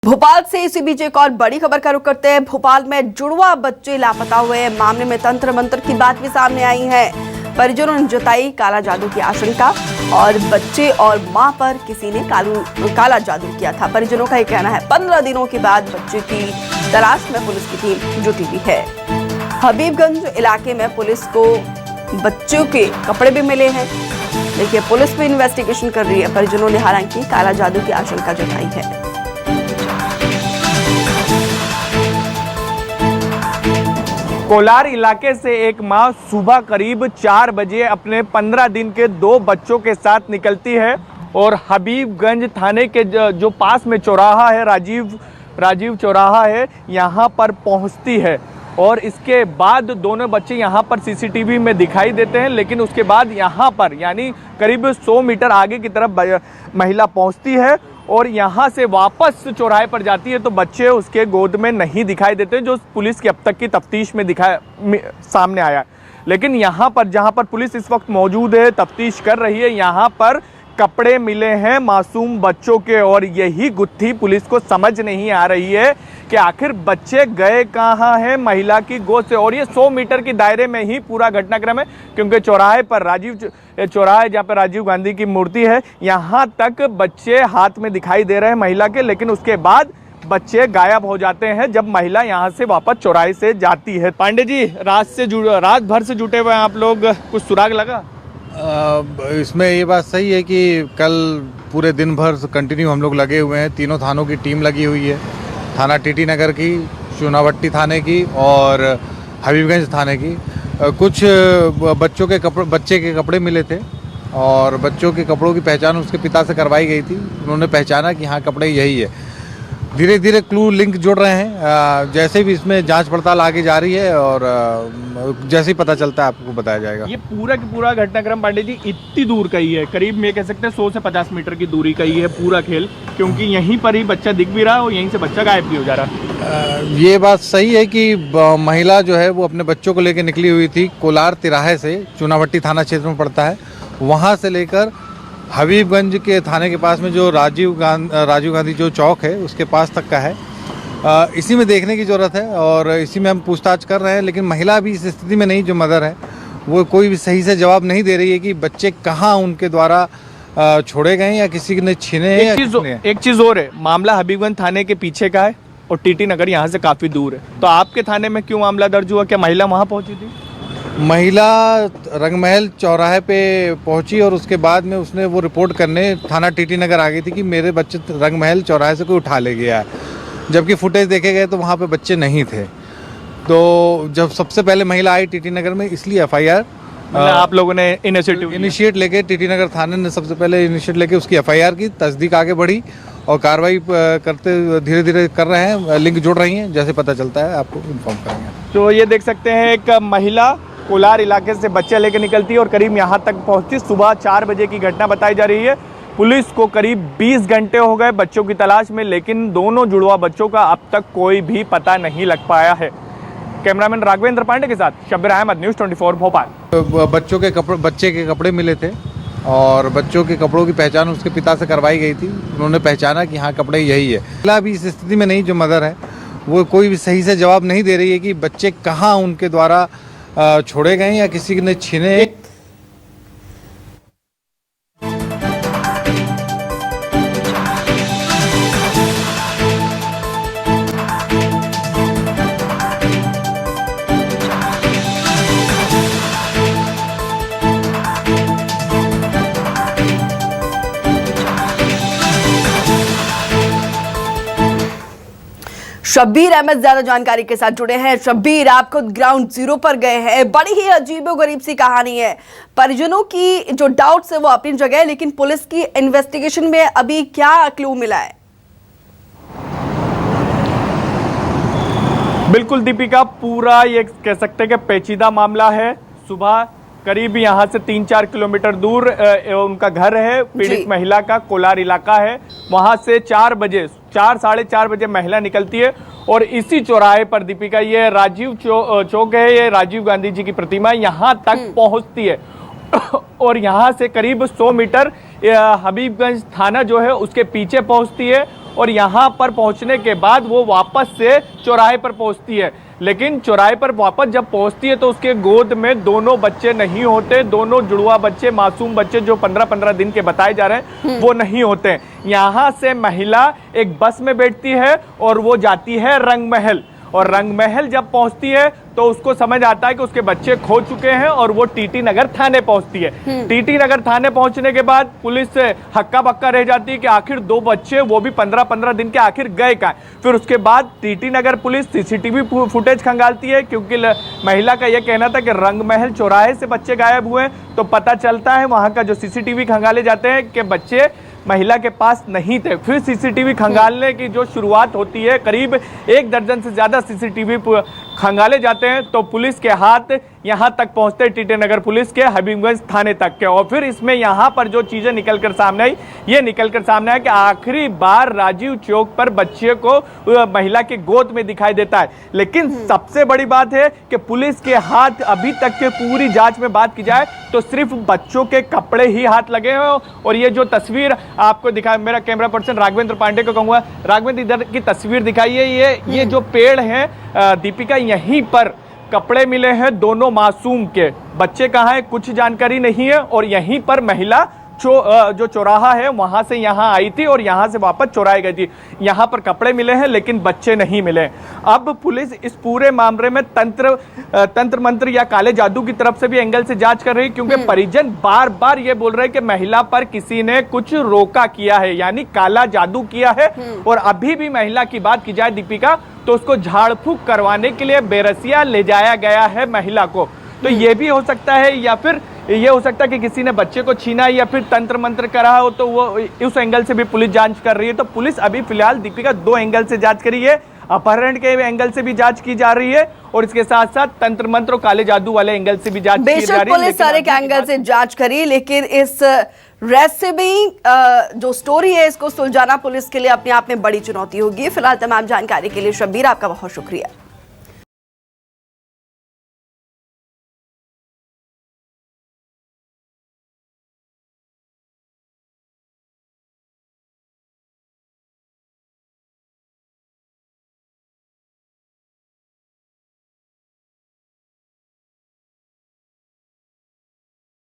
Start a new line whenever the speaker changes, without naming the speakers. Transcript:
भोपाल से इसी बीच एक और बड़ी खबर का रुख करते हैं। भोपाल में जुड़वा बच्चे लापता हुए मामले में तंत्र मंत्र की बात भी सामने आई है। परिजनों ने जताई काला जादू की आशंका और बच्चे और मां पर किसी ने काला जादू किया था। परिजनों का यह कहना है 15 दिनों के बाद बच्चे की तलाश में पुलिस की टीम जुटी हुई है। हबीबगंज इलाके में पुलिस को बच्चों के कपड़े भी मिले हैं। देखिए, पुलिस भी इन्वेस्टिगेशन कर रही है। परिजनों ने हालांकि काला जादू की आशंका जताई है।
कोलार इलाके से एक मां सुबह करीब 4 बजे अपने 15 दिन के 2 बच्चों के साथ निकलती है और हबीबगंज थाने के जो पास में चौराहा है, राजीव चौराहा है, यहाँ पर पहुँचती है। और इसके बाद दोनों बच्चे यहाँ पर सीसीटीवी में दिखाई देते हैं, लेकिन उसके बाद यहाँ पर यानी करीब 100 मीटर आगे की तरफ महिला पहुँचती है और यहाँ से वापस चौराहे पर जाती है तो बच्चे उसके गोद में नहीं दिखाई देते, जो पुलिस की अब तक की तफ्तीश में सामने आया। लेकिन यहाँ पर जहाँ पर पुलिस इस वक्त मौजूद है, तफ्तीश कर रही है, यहाँ पर कपड़े मिले हैं मासूम बच्चों के और यही गुत्थी पुलिस को समझ नहीं आ रही है कि आखिर बच्चे गए कहाँ हैं महिला की गोद से। और ये 100 मीटर के दायरे में ही पूरा घटनाक्रम है, क्योंकि चौराहे पर चौराहे जहाँ पर राजीव गांधी की मूर्ति है, यहाँ तक बच्चे हाथ में दिखाई दे रहे हैं महिला के, लेकिन उसके बाद बच्चे गायब हो जाते हैं जब महिला यहाँ से वापस चौराहे से जाती है। पांडे जी, रात भर से जुटे हुए हैं आप लोग, कुछ सुराग लगा?
इसमें ये बात सही है कि कल पूरे दिन भर कंटिन्यू हम लोग लगे हुए हैं। तीनों थानों की टीम लगी हुई है, थाना टीटी नगर की, चुनावट्टी थाने की और हबीबगंज थाने की। कुछ बच्चे के कपड़े मिले थे और बच्चों के कपड़ों की पहचान उसके पिता से करवाई गई थी। उन्होंने पहचाना कि हाँ, कपड़े यही है। धीरे धीरे क्लू लिंक जुड़ रहे हैं। जैसे भी इसमें जांच पड़ताल आगे जा रही है और जैसे ही पता चलता है आपको बताया जाएगा।
ये पूरा की पूरा घटनाक्रम पांडे जी इतनी दूर का ही है, करीब में कह सकते हैं 100 से 50 मीटर की दूरी का ही है पूरा खेल, क्योंकि यहीं पर ही बच्चा दिख भी रहा है और यहीं से बच्चा गायब भी हो जा रहा है।
ये बात सही है कि महिला जो है वो अपने बच्चों को लेकर निकली हुई थी। कोलार तिराहे से, चुनावट्टी थाना क्षेत्र में पड़ता है, वहाँ से लेकर हबीबगंज के थाने के पास में जो राजीव गांधी जो चौक है उसके पास तक का है। इसी में देखने की ज़रूरत है और इसी में हम पूछताछ कर रहे हैं। लेकिन महिला भी इस स्थिति में नहीं, जो मदर है वो कोई भी सही से जवाब नहीं दे रही है कि बच्चे कहाँ उनके द्वारा छोड़े गए या किसी ने छीने हैं।
एक चीज़ और है, मामला हबीबगंज थाने के पीछे का है और टीटी नगर यहाँ से काफ़ी दूर है, तो आपके थाने में क्यों मामला दर्ज हुआ? क्या महिला वहाँ पहुँची थी?
महिला रंगमहल चौराहे पे पहुंची और उसके बाद में उसने वो रिपोर्ट करने थाना टीटी नगर आ गई थी कि मेरे बच्चे रंगमहल चौराहे से कोई उठा ले गया है। जबकि फुटेज देखे गए तो वहाँ पे बच्चे नहीं थे। तो जब सबसे पहले महिला आई टीटी नगर में, इसलिए FIR
आप लोगों ने
इनिशिएट लेके टीटी नगर थाने ने सबसे पहले इनिशिएट लेके उसकी FIR की, तस्दीक आगे बढ़ी और कार्रवाई करते धीरे धीरे कर रहे हैं। लिंक जुड़ रही हैं, जैसे पता चलता है आपको इन्फॉर्म करेंगे।
तो ये देख सकते हैं, एक महिला कोलार इलाके से बच्चे लेकर निकलती है और करीब यहाँ तक पहुँचती। सुबह 4 बजे की घटना बताई जा रही है। पुलिस को करीब 20 घंटे हो गए बच्चों की तलाश में, लेकिन दोनों जुड़वा बच्चों का अब तक कोई भी पता नहीं लग पाया है। कैमरामैन राघवेंद्र पांडे के साथ शब्बीर अहमद, न्यूज़ 24 भोपाल।
बच्चे के कपड़े मिले थे और बच्चों के कपड़ों की पहचान उसके पिता से करवाई गई थी। उन्होंने पहचाना कि हाँ, कपड़े यही है। महिला भी इस स्थिति में नहीं, जो मदर है वो कोई भी सही से जवाब नहीं दे रही है कि बच्चे कहाँ उनके द्वारा छोड़े गए या किसी ने छीने।
शब्बीर अहमद ज्यादा जानकारी के साथ जुड़े हैं। शब्बीर, आप खुद ग्राउंड जीरो पर गए हैं। बड़ी ही अजीबोगरीब सी कहानी है। परिजनों की जो डाउट्स है वो अपनी जगह है, लेकिन पुलिस की इन्वेस्टिगेशन में अभी क्या क्लू मिला है?
बिल्कुल दीपिका, पूरा ये कह सकते हैं कि पेचीदा मामला है। सुबह करीब यहाँ से 3-4 किलोमीटर दूर उनका घर है, पीड़ित महिला का कोलार इलाका है। वहाँ से 4 साढ़े 4 बजे महिला निकलती है और इसी चौराहे पर दीपिका, ये राजीव चौक है, ये राजीव गांधी जी की प्रतिमा यहाँ तक पहुँचती है और यहाँ से करीब 100 मीटर हबीबगंज थाना जो है उसके पीछे पहुँचती है और यहाँ पर पहुँचने के बाद वो वापस से चौराहे पर पहुँचती है। लेकिन चौराहे पर वापस जब पहुंचती है तो उसके गोद में दोनों बच्चे नहीं होते, दोनों जुड़वा बच्चे, मासूम बच्चे जो 15-15 दिन के बताए जा रहे हैं वो नहीं होते। यहाँ से महिला एक बस में बैठती है और वो जाती है रंगमहल, और रंगमहल जब पहुंचती है तो उसको समझ आता है कि उसके बच्चे खो चुके हैं और वो टीटी नगर थाने पहुंचती है। टीटी नगर थाने पहुंचने के बाद पुलिस हक्का बक्का रह जाती है कि आखिर 2 बच्चे वो भी 15-15 दिन के आखिर गए कहाँ। फिर उसके बाद टीटी नगर पुलिस सीसीटीवी फुटेज खंगालती है, क्योंकि महिला का यह कहना था कि रंगमहल चौराहे से बच्चे गायब हुए। तो पता चलता है वहां का जो सीसीटीवी खंगाले जाते हैं कि बच्चे महिला के पास नहीं थे। फिर सीसीटीवी खंगालने की जो शुरुआत होती है, करीब 1 दर्जन से ज्यादा सीसीटीवी खंगाले जाते हैं, तो पुलिस के हाथ यहां तक पहुंचते टीटी नगर पुलिस के हबीबगंज थाने तक के। और फिर इसमें यहां पर जो चीजें निकलकर सामने आई, ये निकलकर सामने आया कि आखिरी बार राजीव चौक पर बच्चे को महिला के गोद में दिखाई देता है। लेकिन सबसे बड़ी बात है कि पुलिस के हाथ अभी तक के पूरी जांच में बात की जाए तो सिर्फ बच्चों के कपड़े ही हाथ लगे हैं। और ये जो तस्वीर आपको दिखा, मेरा कैमरा पर्सन राघवेंद्र पांडे को कहूंगा, राघवेंद्र इधर की तस्वीर दिखाइए। ये जो पेड़ है दीपिका, यहीं पर कपड़े मिले हैं दोनों मासूम के। बच्चे कहाँ हैं कुछ जानकारी नहीं है, और यहीं पर महिला जो चौराहा है वहां से यहाँ आई थी और यहाँ से वापस चौराहे गई थी। यहाँ पर कपड़े मिले हैं लेकिन बच्चे नहीं मिले। अब पुलिस इस पूरे मामले में तंत्र मंत्र या काले जादू की तरफ से भी एंगल से जांच कर रही है, क्योंकि परिजन बार बार ये बोल रहे हैं कि महिला पर किसी ने कुछ रोका किया है, यानी काला जादू किया है। और अभी भी महिला की बात की जाए दीपिका, तो उसको झाड़ फूक करवाने के लिए बेरसिया ले जाया गया है महिला को। तो ये भी हो सकता है, या फिर ये हो सकता है कि किसी ने बच्चे को छीना या फिर तंत्र मंत्र करा हो, तो वो उस एंगल से भी पुलिस जांच कर रही है। तो पुलिस अभी फिलहाल दीपिका 2 एंगल से जांच करी है, अपहरण के एंगल से भी जांच की जा रही है और इसके साथ साथ तंत्र मंत्र और काले जादू वाले एंगल से भी जांच की जा रही है।
पुलिस सारे एंगल से जांच करी, लेकिन इस रेसिपी जो स्टोरी है इसको सुलझाना पुलिस के लिए अपने आप में बड़ी चुनौती होगी। फिलहाल तमाम जानकारी के लिए शब्बीर आपका बहुत शुक्रिया।